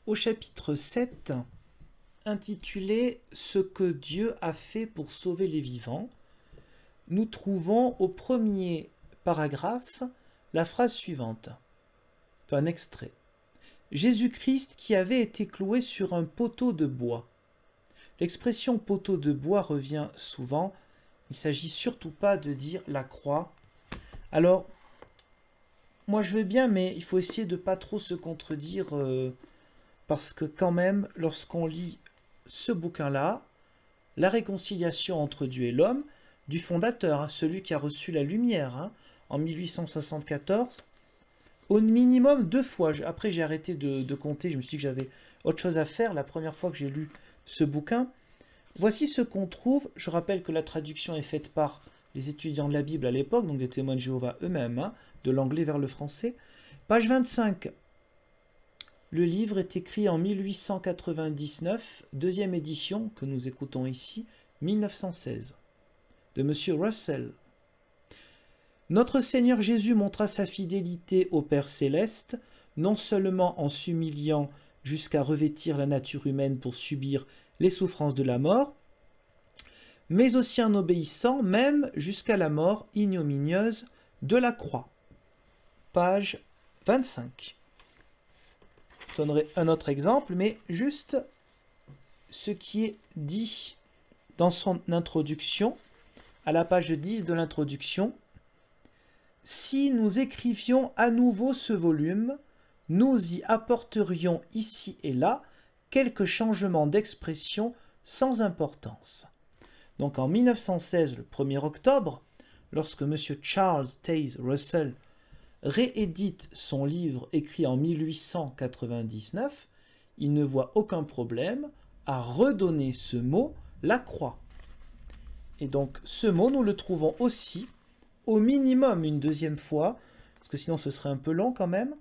au chapitre 7, intitulé « Ce que Dieu a fait pour sauver les vivants », nous trouvons au premier paragraphe la phrase suivante, enfin un extrait. Jésus-Christ qui avait été cloué sur un poteau de bois. L'expression poteau de bois revient souvent. Il ne s'agit surtout pas de dire la croix. Alors, moi je veux bien, mais il faut essayer de ne pas trop se contredire, parce que quand même, lorsqu'on lit ce bouquin-là, la réconciliation entre Dieu et l'homme, du fondateur, hein, celui qui a reçu la lumière, hein, en 1874, au minimum 2 fois. Après, j'ai arrêté de compter, je me suis dit que j'avais autre chose à faire la première fois que j'ai lu ce bouquin. Voici ce qu'on trouve. Je rappelle que la traduction est faite par les étudiants de la Bible à l'époque, donc les témoins de Jéhovah eux-mêmes, hein, de l'anglais vers le français. Page 25. Le livre est écrit en 1899, deuxième édition, que nous écoutons ici, 1916, de M. Russell. Notre Seigneur Jésus montra sa fidélité au Père céleste, non seulement en s'humiliant jusqu'à revêtir la nature humaine pour subir les souffrances de la mort, mais aussi en obéissant même jusqu'à la mort ignominieuse de la croix. Page 25. Je donnerai un autre exemple, mais juste ce qui est dit dans son introduction, à la page 10 de l'introduction. Si nous écrivions à nouveau ce volume, nous y apporterions ici et là quelques changements d'expression sans importance. Donc en 1916, le 1er octobre, lorsque M. Charles Taze Russell réédite son livre écrit en 1899, il ne voit aucun problème à redonner ce mot, la croix. Et donc ce mot, nous le trouvons aussi au minimum une deuxième fois, parce que sinon ce serait un peu long quand même.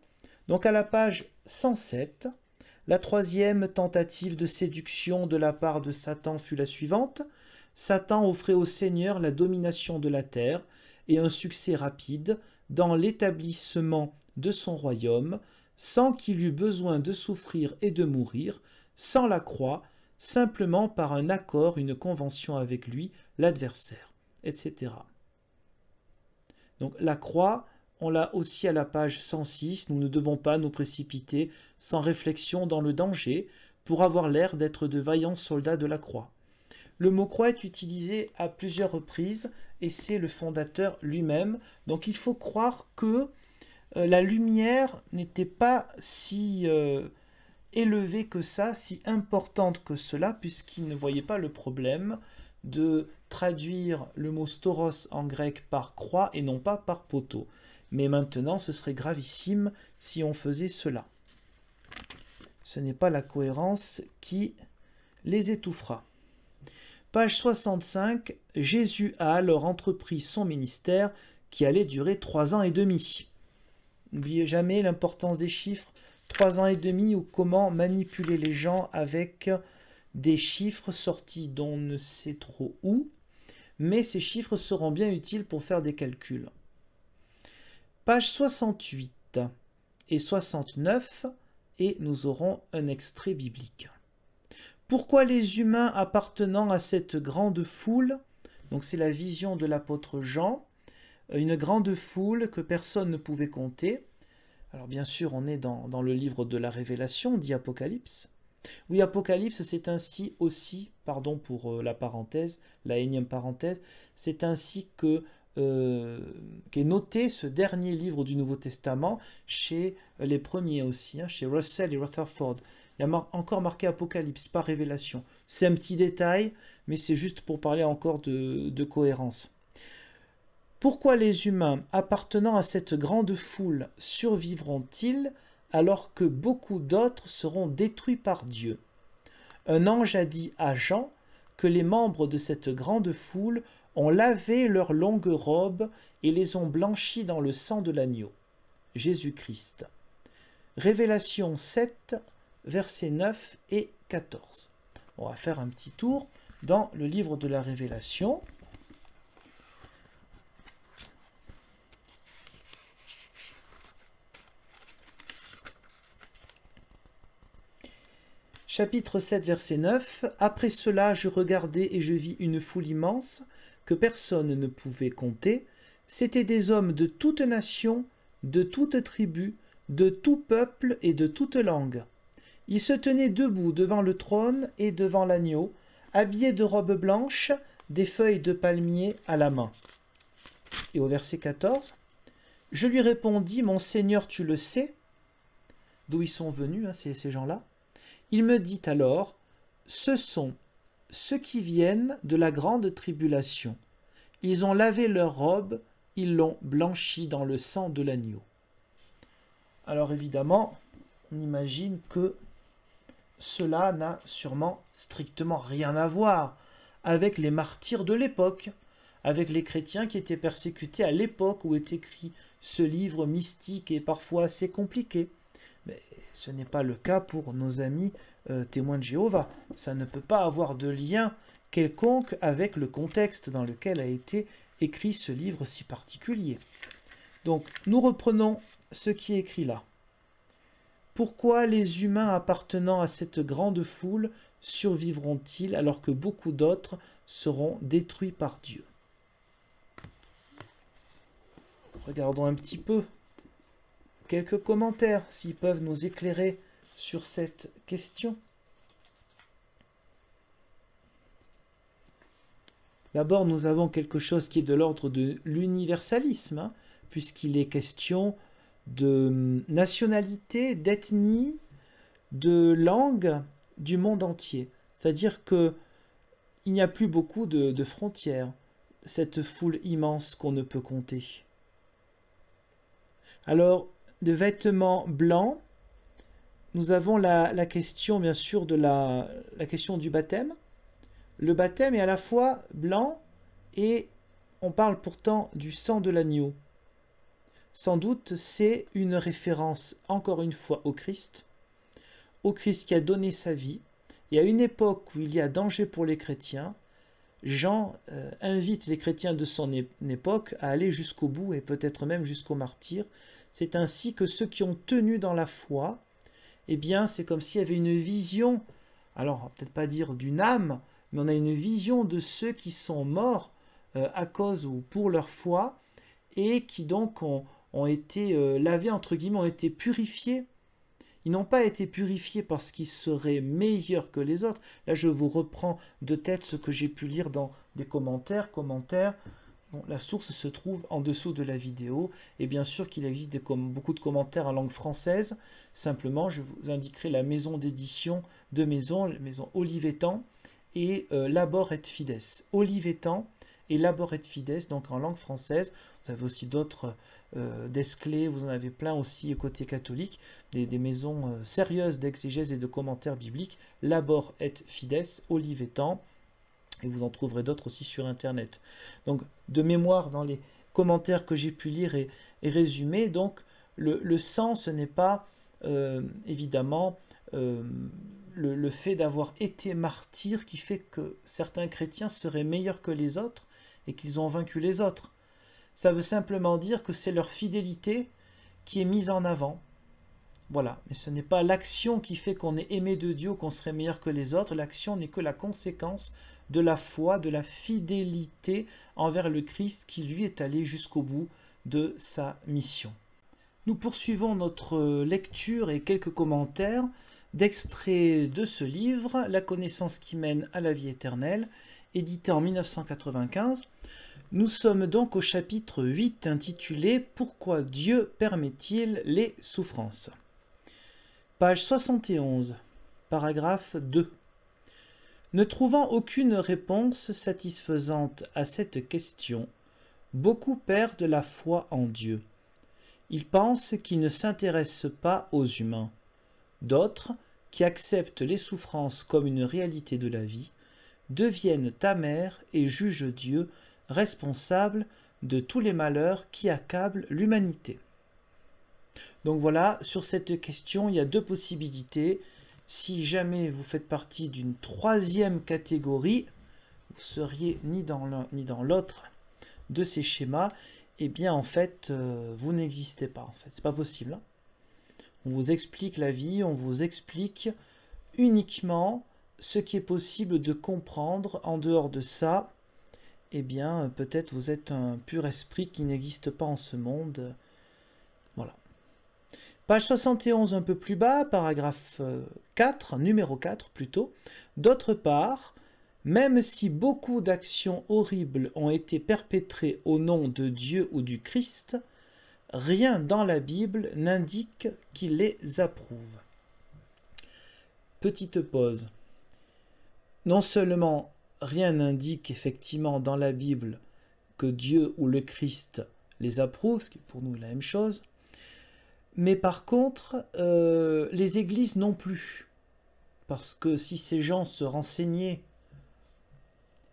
Donc à la page 107, la troisième tentative de séduction de la part de Satan fut la suivante. Satan offrait au Seigneur la domination de la terre et un succès rapide dans l'établissement de son royaume, sans qu'il eût besoin de souffrir et de mourir, sans la croix, simplement par un accord, une convention avec lui, l'adversaire, etc. Donc la croix, on l'a aussi à la page 106, nous ne devons pas nous précipiter sans réflexion dans le danger pour avoir l'air d'être de vaillants soldats de la croix. Le mot croix est utilisé à plusieurs reprises et c'est le fondateur lui-même. Donc il faut croire que la lumière n'était pas si élevée que ça, si importante que cela, puisqu'il ne voyait pas le problème de traduire le mot stauros en grec par croix et non pas par poteau. Mais maintenant, ce serait gravissime si on faisait cela. Ce n'est pas la cohérence qui les étouffera. Page 65, Jésus a alors entrepris son ministère qui allait durer 3 ans et demi. N'oubliez jamais l'importance des chiffres, 3 ans et demi, ou comment manipuler les gens avec des chiffres sortis d'on ne sait trop où, mais ces chiffres seront bien utiles pour faire des calculs. Page 68 et 69, et nous aurons un extrait biblique. Pourquoi les humains appartenant à cette grande foule, donc c'est la vision de l'apôtre Jean, une grande foule que personne ne pouvait compter. Alors bien sûr, on est dans le livre de la Révélation, dit Apocalypse. Oui, Apocalypse, c'est ainsi aussi, pardon pour la parenthèse, la énième parenthèse, c'est ainsi que qu'est noté ce dernier livre du Nouveau Testament chez les premiers aussi, hein, chez Russell et Rutherford. Il y a encore marqué Apocalypse, pas Révélation. C'est un petit détail, mais c'est juste pour parler encore de cohérence. Pourquoi les humains appartenant à cette grande foule survivront-ils alors que beaucoup d'autres seront détruits par Dieu? Un ange a dit à Jean que les membres de cette grande foule ont lavé leurs longues robes et les ont blanchis dans le sang de l'agneau, Jésus-Christ. Révélation 7, versets 9 et 14. On va faire un petit tour dans le livre de la Révélation. Chapitre 7, verset 9. Après cela, je regardai et je vis une foule immense que personne ne pouvait compter. C'étaient des hommes de toute nation, de toute tribu, de tout peuple et de toute langue. Ils se tenaient debout devant le trône et devant l'agneau, habillés de robes blanches, des feuilles de palmier à la main. Et au verset 14, je lui répondis, mon Seigneur, tu le sais, d'où ils sont venus, ces gens-là. Il me dit alors, ce sont ceux qui viennent de la grande tribulation. Ils ont lavé leurs robes, ils l'ont blanchi dans le sang de l'agneau. Alors évidemment, on imagine que cela n'a sûrement strictement rien à voir avec les martyrs de l'époque, avec les chrétiens qui étaient persécutés à l'époque où est écrit ce livre mystique et parfois assez compliqué. Mais ce n'est pas le cas pour nos amis témoins de Jéhovah. Ça ne peut pas avoir de lien quelconque avec le contexte dans lequel a été écrit ce livre si particulier. Donc, nous reprenons ce qui est écrit là. Pourquoi les humains appartenant à cette grande foule survivront-ils alors que beaucoup d'autres seront détruits par Dieu? Regardons un petit peu quelques commentaires s'ils peuvent nous éclairer sur cette question. D'abord, nous avons quelque chose qui est de l'ordre de l'universalisme, puisqu'il est question de nationalité, d'ethnie, de langue du monde entier. C'est-à-dire qu'il n'y a plus beaucoup de frontières, cette foule immense qu'on ne peut compter. Alors, de vêtements blancs, nous avons la question, bien sûr, de la question du baptême. Le baptême est à la fois blanc et on parle pourtant du sang de l'agneau. Sans doute, c'est une référence, encore une fois, au Christ qui a donné sa vie. Et à une époque où il y a danger pour les chrétiens, Jean invite les chrétiens de son époque à aller jusqu'au bout et peut-être même jusqu'au martyre. C'est ainsi que ceux qui ont tenu dans la foi, eh bien, c'est comme s'il y avait une vision, alors on va peut-être pas dire d'une âme, mais on a une vision de ceux qui sont morts à cause ou pour leur foi et qui donc ont été lavés, entre guillemets, ont été purifiés. Ils n'ont pas été purifiés parce qu'ils seraient meilleurs que les autres. Là, je vous reprends de tête ce que j'ai pu lire dans des commentaires. Bon, la source se trouve en dessous de la vidéo. Et bien sûr qu'il existe beaucoup de commentaires en langue française. Simplement, je vous indiquerai la maison d'édition de maison, la maison Olivetan et Labor et Fides. Olivetan et Labor et Fides, donc en langue française. Vous avez aussi d'autres Desclés, vous en avez plein aussi côté catholique, des maisons sérieuses d'exégèse et de commentaires bibliques, Labor et Fides, Olivetan, et vous en trouverez d'autres aussi sur internet. Donc de mémoire, dans les commentaires que j'ai pu lire et résumer, donc le sang, ce n'est pas évidemment le fait d'avoir été martyr qui fait que certains chrétiens seraient meilleurs que les autres et qu'ils ont vaincu les autres. Ça veut simplement dire que c'est leur fidélité qui est mise en avant. Voilà, mais ce n'est pas l'action qui fait qu'on est aimé de Dieu, qu'on serait meilleur que les autres. L'action n'est que la conséquence de la foi, de la fidélité envers le Christ qui lui est allé jusqu'au bout de sa mission. Nous poursuivons notre lecture et quelques commentaires d'extraits de ce livre, La connaissance qui mène à la vie éternelle, édité en 1995. Nous sommes donc au chapitre 8 intitulé « Pourquoi Dieu permet-il les souffrances ?» Page 71, paragraphe 2. Ne trouvant aucune réponse satisfaisante à cette question, beaucoup perdent la foi en Dieu. Ils pensent qu'il ne s'intéresse pas aux humains. D'autres, qui acceptent les souffrances comme une réalité de la vie, deviennent amers et jugent Dieu responsable de tous les malheurs qui accablent l'humanité. Donc voilà, sur cette question, il y a deux possibilités. Si jamais vous faites partie d'une troisième catégorie, vous seriez ni dans l'un ni dans l'autre de ces schémas, eh bien en fait, vous n'existez pas. En fait, c'est pas possible. On vous explique la vie, on vous explique uniquement ce qui est possible de comprendre. En dehors de ça, eh bien, peut-être vous êtes un pur esprit qui n'existe pas en ce monde. Voilà. Page 71, un peu plus bas, paragraphe 4, numéro 4 plutôt. D'autre part, même si beaucoup d'actions horribles ont été perpétrées au nom de Dieu ou du Christ, rien dans la Bible n'indique qu'il les approuve. Petite pause. Non seulement rien n'indique effectivement dans la Bible que Dieu ou le Christ les approuve, ce qui pour nous est la même chose, mais par contre, les églises non plus. Parce que si ces gens se renseignaient,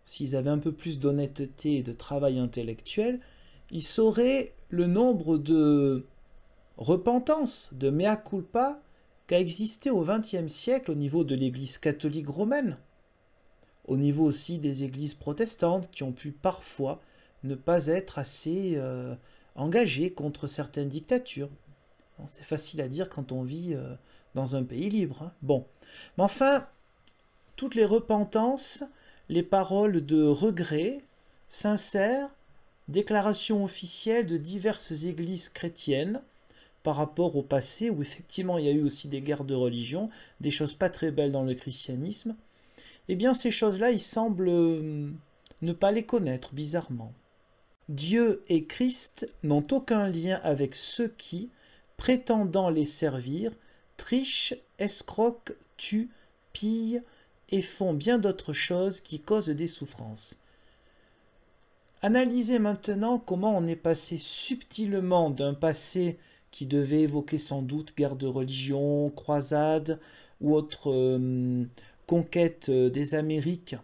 s'ils avaient un peu plus d'honnêteté et de travail intellectuel, ils sauraient le nombre de repentances, de mea culpa, qu'a existé au XXe siècle au niveau de l'Église catholique romaine, au niveau aussi des églises protestantes qui ont pu parfois ne pas être assez engagées contre certaines dictatures. C'est facile à dire quand on vit dans un pays libre. Hein. Bon, mais enfin, toutes les repentances, les paroles de regret sincères, déclarations officielles de diverses églises chrétiennes par rapport au passé, où effectivement il y a eu aussi des guerres de religion, des choses pas très belles dans le christianisme, eh bien ces choses-là, ils semblent ne pas les connaître, bizarrement. Dieu et Christ n'ont aucun lien avec ceux qui, prétendant les servir, trichent, escroquent, tuent, pillent et font bien d'autres choses qui causent des souffrances. Analysez maintenant comment on est passé subtilement d'un passé qui devait évoquer sans doute guerre de religion, croisade ou autre conquête des Amériques.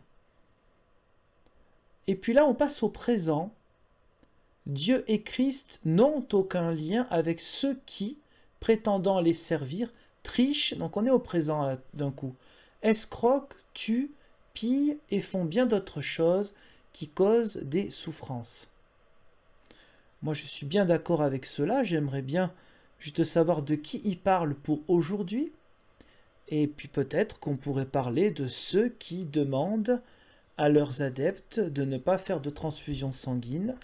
Et puis là, on passe au présent. Dieu et Christ n'ont aucun lien avec ceux qui, prétendant les servir, trichent, donc on est au présent d'un coup, escroquent, tuent, pillent et font bien d'autres choses qui causent des souffrances. Moi je suis bien d'accord avec cela, j'aimerais bien juste savoir de qui il parle pour aujourd'hui, et puis peut-être qu'on pourrait parler de ceux qui demandent à leurs adeptes de ne pas faire de transfusion sanguine,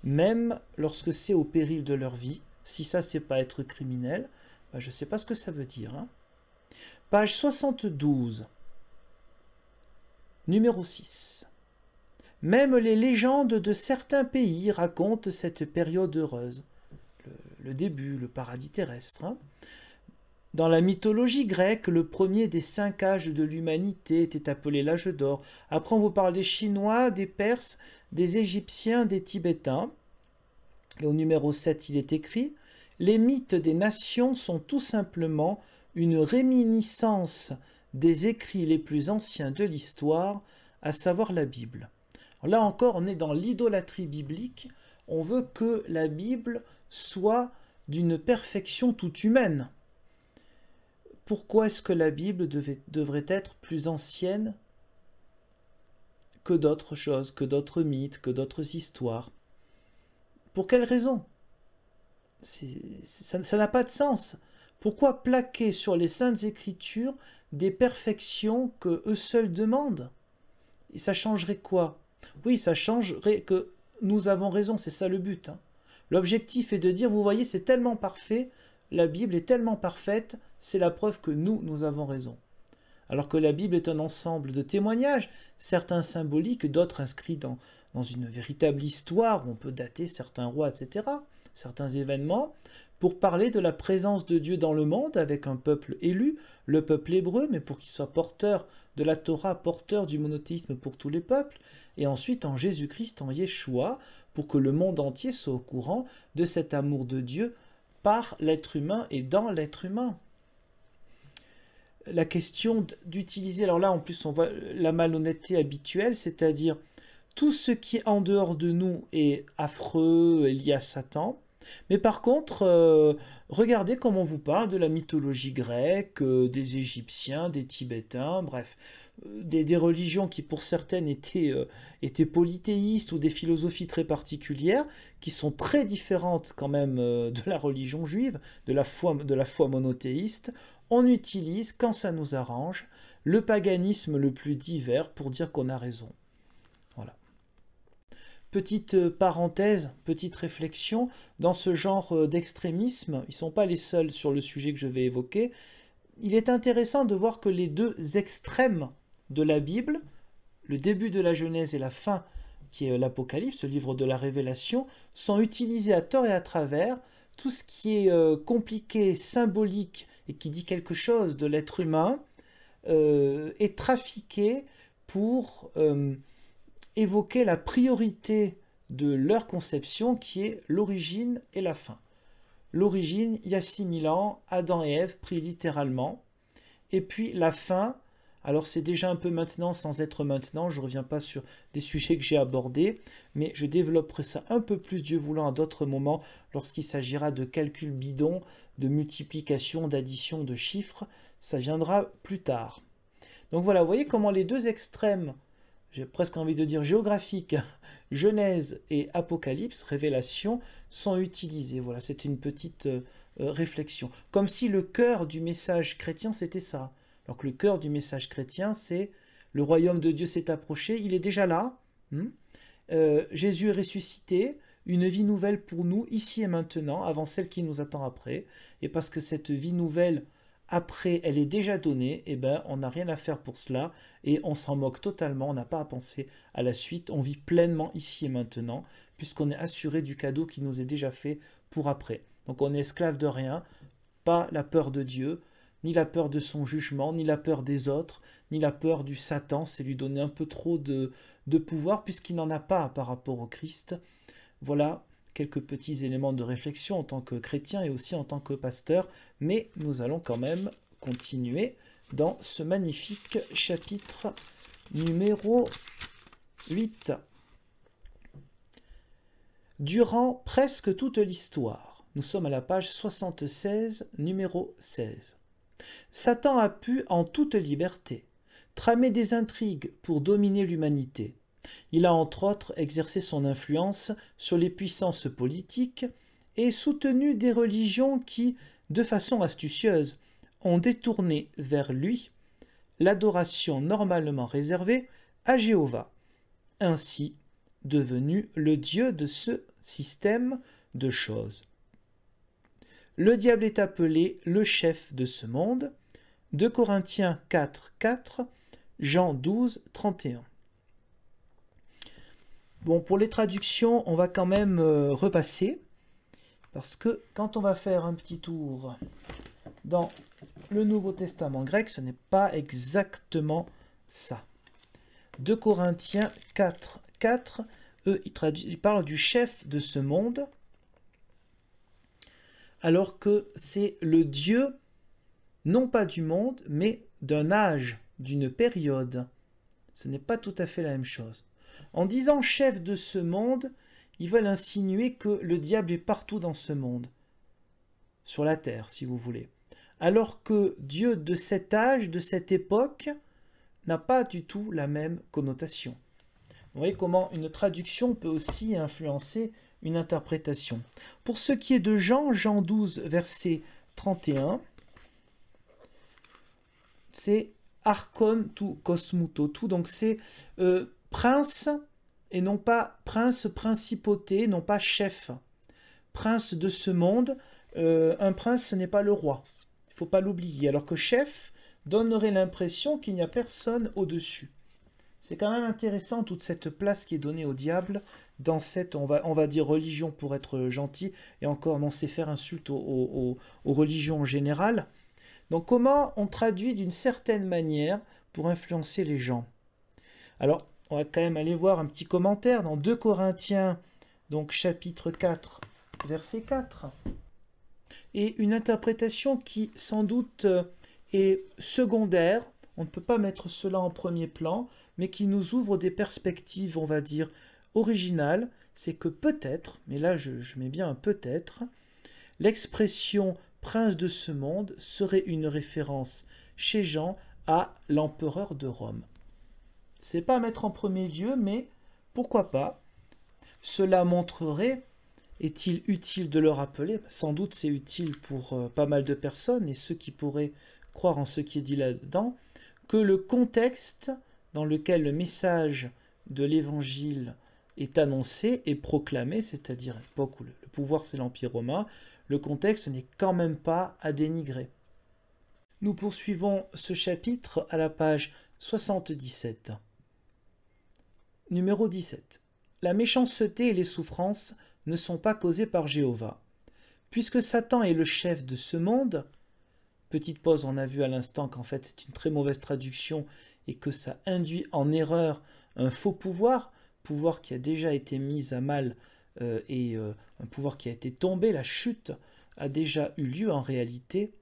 même lorsque c'est au péril de leur vie. Si ça, c'est pas être criminel, ben, je ne sais pas ce que ça veut dire. Hein. Page 72, numéro 6. Même les légendes de certains pays racontent cette période heureuse. Le début, le paradis terrestre. Hein. Dans la mythologie grecque, le premier des 5 âges de l'humanité était appelé l'âge d'or. Après, on vous parle des Chinois, des Perses, des Égyptiens, des Tibétains. Et au numéro 7, il est écrit « Les mythes des nations sont tout simplement une réminiscence des écrits les plus anciens de l'histoire, à savoir la Bible. » Là encore, on est dans l'idolâtrie biblique. On veut que la Bible soit d'une perfection toute humaine. Pourquoi est-ce que la Bible devrait être plus ancienne que d'autres choses, que d'autres mythes, que d'autres histoires? Pour quelle raison? Ça n'a pas de sens. Pourquoi plaquer sur les Saintes Écritures des perfections que eux seuls demandent? Et ça changerait quoi? Oui, ça changerait que nous avons raison, c'est ça le but. Hein. L'objectif est de dire, vous voyez, c'est tellement parfait, la Bible est tellement parfaite, c'est la preuve que nous avons raison. Alors que la Bible est un ensemble de témoignages, certains symboliques, d'autres inscrits dans une véritable histoire, où on peut dater certains rois, etc., certains événements, pour parler de la présence de Dieu dans le monde avec un peuple élu, le peuple hébreu, mais pour qu'il soit porteur de la Torah, porteur du monothéisme pour tous les peuples, et ensuite en Jésus-Christ, en Yeshua, pour que le monde entier soit au courant de cet amour de Dieu par l'être humain et dans l'être humain. La question d'utiliser, alors là en plus on voit la malhonnêteté habituelle, c'est-à-dire tout ce qui est en dehors de nous est affreux, lié à Satan. Mais par contre, regardez comment on vous parle de la mythologie grecque, des Égyptiens, des Tibétains, bref, des religions qui pour certaines étaient polythéistes ou des philosophies très particulières, qui sont très différentes quand même de la religion juive, de la foi monothéiste. on utilise, quand ça nous arrange, le paganisme le plus divers pour dire qu'on a raison. Voilà. Petite parenthèse, petite réflexion, dans ce genre d'extrémisme, ils ne sont pas les seuls sur le sujet que je vais évoquer, il est intéressant de voir que les deux extrêmes de la Bible, le début de la Genèse et la fin, qui est l'Apocalypse, le livre de la Révélation, sont utilisés à tort et à travers. Tout ce qui est compliqué, symbolique et qui dit quelque chose de l'être humain est trafiqué pour évoquer la priorité de leur conception qui est l'origine et la fin. L'origine, il y a 6000 ans, Adam et Ève pris littéralement. Et puis la fin, alors c'est déjà un peu maintenant sans être maintenant, je ne reviens pas sur des sujets que j'ai abordés, mais je développerai ça un peu plus, Dieu voulant, à d'autres moments, lorsqu'il s'agira de calculs bidons, de multiplication, d'addition de chiffres, ça viendra plus tard. Donc voilà, vous voyez comment les deux extrêmes, j'ai presque envie de dire géographiques, Genèse et Apocalypse, Révélation, sont utilisés. Voilà, c'est une petite réflexion. Comme si le cœur du message chrétien, c'était ça. Alors que le cœur du message chrétien, c'est le royaume de Dieu s'est approché, il est déjà là. Jésus est ressuscité, une vie nouvelle pour nous, ici et maintenant, avant celle qui nous attend après. Et parce que cette vie nouvelle, après, elle est déjà donnée, eh ben, on n'a rien à faire pour cela et on s'en moque totalement, on n'a pas à penser à la suite, on vit pleinement ici et maintenant, puisqu'on est assuré du cadeau qui nous est déjà fait pour après. Donc on est esclave de rien, pas la peur de Dieu, ni la peur de son jugement, ni la peur des autres, ni la peur du Satan, c'est lui donner un peu trop de pouvoir puisqu'il n'en a pas par rapport au Christ. Voilà quelques petits éléments de réflexion en tant que chrétien et aussi en tant que pasteur, mais nous allons quand même continuer dans ce magnifique chapitre numéro 8. Durant presque toute l'histoire, nous sommes à la page 76, numéro 16. Satan a pu, en toute liberté, tramer des intrigues pour dominer l'humanité. Il a entre autres exercé son influence sur les puissances politiques et soutenu des religions qui, de façon astucieuse, ont détourné vers lui l'adoration normalement réservée à Jéhovah, ainsi devenu le Dieu de ce système de choses. Le diable est appelé le chef de ce monde. 2 Corinthiens 4, 4, Jean 12, 31. Bon, pour les traductions, on va quand même repasser, parce que quand on va faire un petit tour dans le Nouveau Testament grec, ce n'est pas exactement ça. 2 Corinthiens 4, 4, eux, ils parlent du chef de ce monde, alors que c'est le Dieu, non pas du monde, mais d'un âge, d'une période. Ce n'est pas tout à fait la même chose. En disant chef de ce monde, ils veulent insinuer que le diable est partout dans ce monde, sur la terre, si vous voulez. Alors que Dieu de cet âge, de cette époque, n'a pas du tout la même connotation. Vous voyez comment une traduction peut aussi influencer une interprétation. Pour ce qui est de Jean, Jean 12, verset 31, c'est archon tu kosmuto, tout, donc c'est prince, et non pas prince, principauté, non pas chef. Prince de ce monde, un prince ce n'est pas le roi, il ne faut pas l'oublier, alors que chef donnerait l'impression qu'il n'y a personne au-dessus. C'est quand même intéressant toute cette place qui est donnée au diable dans cette, on va dire religion pour être gentil, et encore non, c'est faire insulte aux religions en général. Donc comment on traduit d'une certaine manière pour influencer les gens? Alors, on va quand même aller voir un petit commentaire dans 2 Corinthiens, donc chapitre 4, verset 4. Et une interprétation qui, sans doute, est secondaire, on ne peut pas mettre cela en premier plan, mais qui nous ouvre des perspectives, on va dire, originales, c'est que peut-être, mais là je mets bien un peut-être, l'expression prince de ce monde serait une référence chez Jean à l'empereur de Rome. C'est pas à mettre en premier lieu, mais pourquoi pas? Cela montrerait, est-il utile de le rappeler? Sans doute c'est utile pour pas mal de personnes, et ceux qui pourraient croire en ce qui est dit là-dedans, que le contexte dans lequel le message de l'Évangile est annoncé et proclamé, c'est-à-dire à l'époque où le pouvoir c'est l'Empire romain, le contexte n'est quand même pas à dénigrer. Nous poursuivons ce chapitre à la page 77. Numéro 17. La méchanceté et les souffrances ne sont pas causées par Jéhovah. Puisque Satan est le chef de ce monde, petite pause, on a vu à l'instant qu'en fait c'est une très mauvaise traduction et que ça induit en erreur un faux pouvoir, pouvoir qui a déjà été mis à mal et un pouvoir qui a été tombé, la chute a déjà eu lieu en réalité.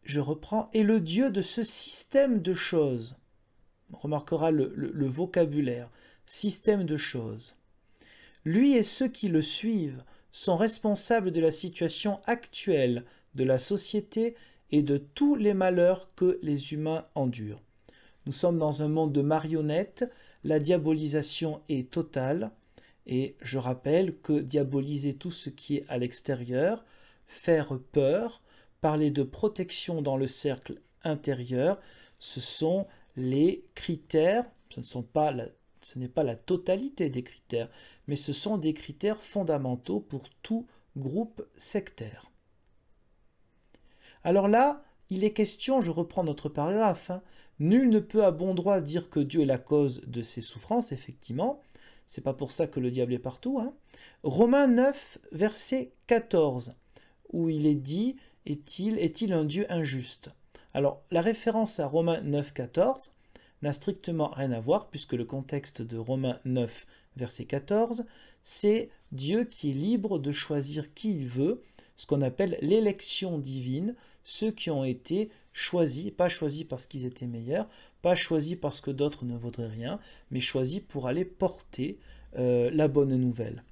Je reprends, et le Dieu de ce système de choses, on remarquera le vocabulaire, système de choses. Lui et ceux qui le suivent sont responsables de la situation actuelle de la société et de tous les malheurs que les humains endurent. Nous sommes dans un monde de marionnettes, la diabolisation est totale, et je rappelle que diaboliser tout ce qui est à l'extérieur, faire peur, parler de protection dans le cercle intérieur, ce sont les critères, ce n'est pas la totalité des critères, mais ce sont des critères fondamentaux pour tout groupe sectaire. Alors là, il est question, je reprends notre paragraphe, nul ne peut à bon droit dire que Dieu est la cause de ses souffrances, effectivement, c'est pas pour ça que le diable est partout. Romains 9, verset 14, où il est dit, est-il un Dieu injuste? Alors, la référence à Romains 9, 14 n'a strictement rien à voir, puisque le contexte de Romains 9, verset 14, c'est Dieu qui est libre de choisir qui il veut, ce qu'on appelle l'élection divine, ceux qui ont été choisis, pas choisis parce qu'ils étaient meilleurs, pas choisis parce que d'autres ne vaudraient rien, mais choisis pour aller porter la bonne nouvelle.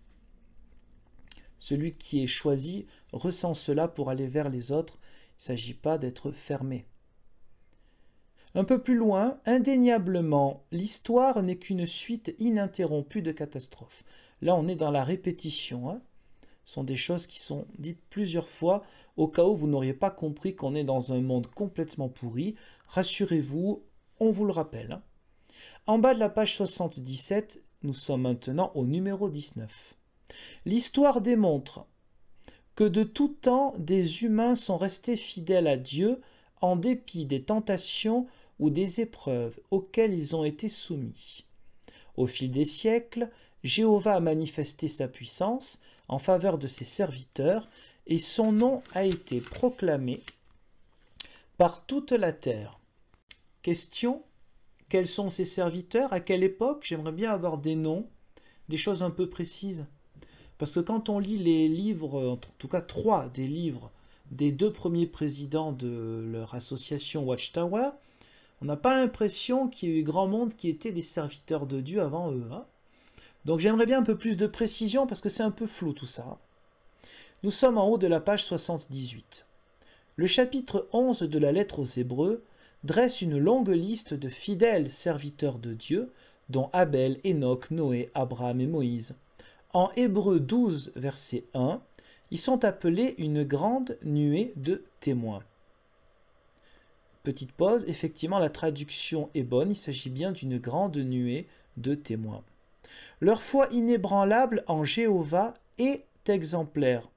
Celui qui est choisi ressent cela pour aller vers les autres, il ne s'agit pas d'être fermé. Un peu plus loin, indéniablement, l'histoire n'est qu'une suite ininterrompue de catastrophes. Là, on est dans la répétition. Ce sont des choses qui sont dites plusieurs fois, au cas où vous n'auriez pas compris qu'on est dans un monde complètement pourri. Rassurez-vous, on vous le rappelle. En bas de la page 77, nous sommes maintenant au numéro 19. L'histoire démontre que de tout temps, des humains sont restés fidèles à Dieu en dépit des tentations ou des épreuves auxquelles ils ont été soumis. Au fil des siècles, Jéhovah a manifesté sa puissance en faveur de ses serviteurs et son nom a été proclamé par toute la terre. Question: quels sont ses serviteurs? À quelle époque? J'aimerais bien avoir des noms, des choses un peu précises. Parce que quand on lit les livres, en tout cas 3 des livres des 2 premiers présidents de leur association Watchtower, on n'a pas l'impression qu'il y ait eu grand monde qui étaient des serviteurs de Dieu avant eux. Donc j'aimerais bien un peu plus de précision parce que c'est un peu flou tout ça. Nous sommes en haut de la page 78. Le chapitre 11 de la lettre aux Hébreux dresse une longue liste de fidèles serviteurs de Dieu, dont Abel, Enoch, Noé, Abraham et Moïse. En Hébreux 12, verset 1, ils sont appelés une grande nuée de témoins. Petite pause, effectivement la traduction est bonne, il s'agit bien d'une grande nuée de témoins. Leur foi inébranlable en Jéhovah est exemplaire.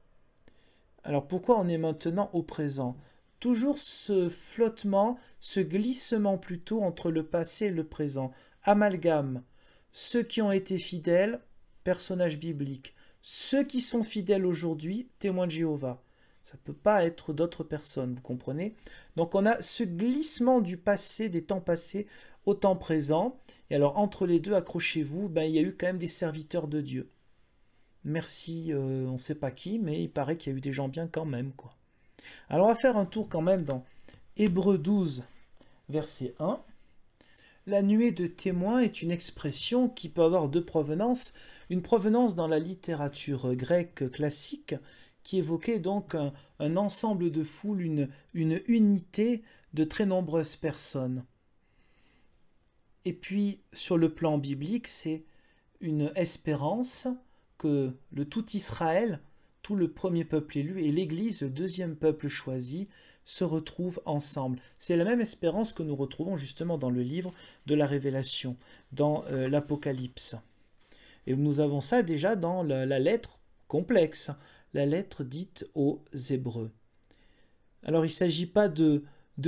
Alors pourquoi on est maintenant au présent? Toujours ce flottement, ce glissement plutôt entre le passé et le présent. Amalgame. Ceux qui ont été fidèles, personnages bibliques. Ceux qui sont fidèles aujourd'hui, témoins de Jéhovah. Ça ne peut pas être d'autres personnes, vous comprenez? Donc on a ce glissement du passé, des temps passés, au temps présent. Et alors entre les deux, accrochez-vous, il y a eu quand même des serviteurs de Dieu. Merci, on ne sait pas qui, mais il paraît qu'il y a eu des gens bien quand même, quoi. Alors on va faire un tour quand même dans Hébreux 12, verset 1. La nuée de témoins est une expression qui peut avoir 2 provenances. Une provenance dans la littérature grecque classique, qui évoquait donc un ensemble de foule, une unité de très nombreuses personnes. Et puis, sur le plan biblique, c'est une espérance que le tout Israël, tout le premier peuple élu, et l'Église, le deuxième peuple choisi, se retrouvent ensemble. C'est la même espérance que nous retrouvons justement dans le livre de la Révélation, dans l'Apocalypse. Et nous avons ça déjà dans la lettre complexe, la lettre dite aux Hébreux. Alors il ne s'agit pas de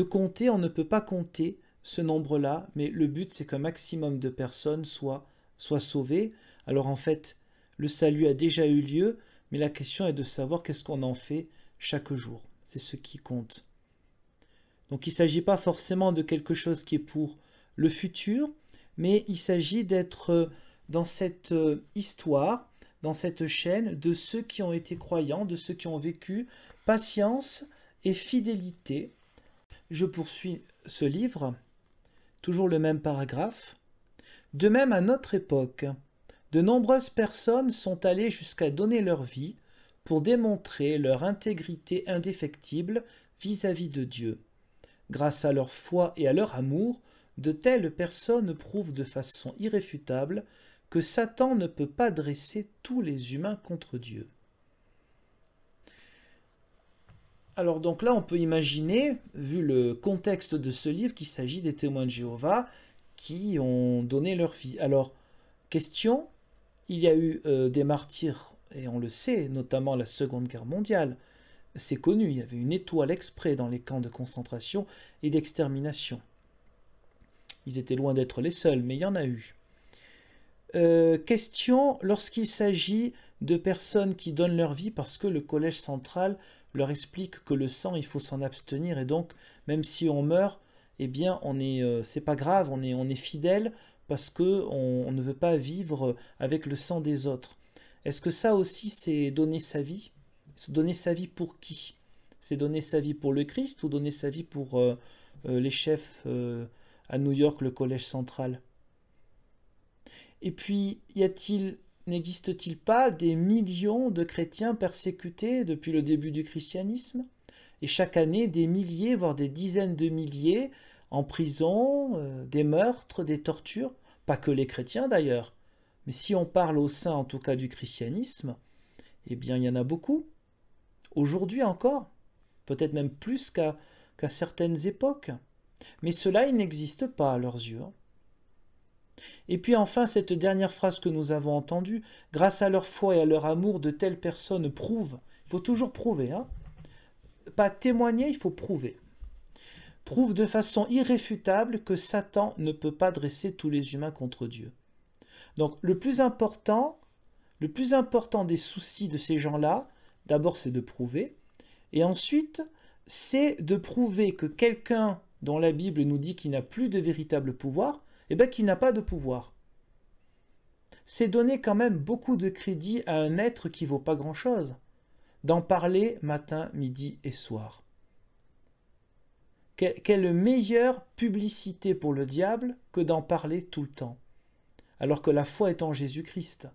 compter, on ne peut pas compter ce nombre-là, mais le but c'est qu'un maximum de personnes soient sauvées. Alors en fait, le salut a déjà eu lieu, mais la question est de savoir qu'est-ce qu'on en fait chaque jour. C'est ce qui compte. Donc il ne s'agit pas forcément de quelque chose qui est pour le futur, mais il s'agit d'être dans cette histoire, dans cette chaîne de ceux qui ont été croyants, de ceux qui ont vécu patience et fidélité. Je poursuis ce livre, toujours le même paragraphe. De même, à notre époque, de nombreuses personnes sont allées jusqu'à donner leur vie pour démontrer leur intégrité indéfectible vis-à-vis de Dieu. Grâce à leur foi et à leur amour, de telles personnes prouvent de façon irréfutable que Satan ne peut pas dresser tous les humains contre Dieu. Alors donc là, on peut imaginer, vu le contexte de ce livre, qu'il s'agit des témoins de Jéhovah qui ont donné leur vie. Alors, question, il y a eu des martyrs, et on le sait, notamment la Seconde Guerre mondiale. C'est connu, il y avait une étoile exprès dans les camps de concentration et d'extermination. Ils étaient loin d'être les seuls, mais il y en a eu. Question, lorsqu'il s'agit de personnes qui donnent leur vie parce que le collège central leur explique que le sang, il faut s'en abstenir, et donc, même si on meurt, eh bien, c'est pas grave, on est fidèle parce qu'on ne veut pas vivre avec le sang des autres. Est-ce que ça aussi, c'est donner sa vie? Donner sa vie pour qui? C'est donner sa vie pour le Christ ou donner sa vie pour les chefs à New York, le collège central? Et puis, n'existe-t-il pas des millions de chrétiens persécutés depuis le début du christianisme? Et chaque année, des milliers, voire des dizaines de milliers en prison, des meurtres, des tortures? Pas que les chrétiens d'ailleurs. Mais si on parle au sein, en tout cas, du christianisme, eh bien, il y en a beaucoup. Aujourd'hui encore. Peut-être même plus qu'à certaines époques. Mais cela, il n'existe pas à leurs yeux. Et puis enfin, cette dernière phrase que nous avons entendue, grâce à leur foi et à leur amour, de telles personnes prouvent, il faut toujours prouver, hein? Pas témoigner, il faut prouver. Prouvent de façon irréfutable que Satan ne peut pas dresser tous les humains contre Dieu. Donc le plus important des soucis de ces gens-là, d'abord c'est de prouver, et ensuite c'est de prouver que quelqu'un dont la Bible nous dit qu'il n'a plus de véritable pouvoir, eh bien qu'il n'a pas de pouvoir. C'est donner quand même beaucoup de crédit à un être qui ne vaut pas grand-chose, d'en parler matin, midi et soir. Quelle meilleure publicité pour le diable que d'en parler tout le temps, alors que la foi est en Jésus-Christ.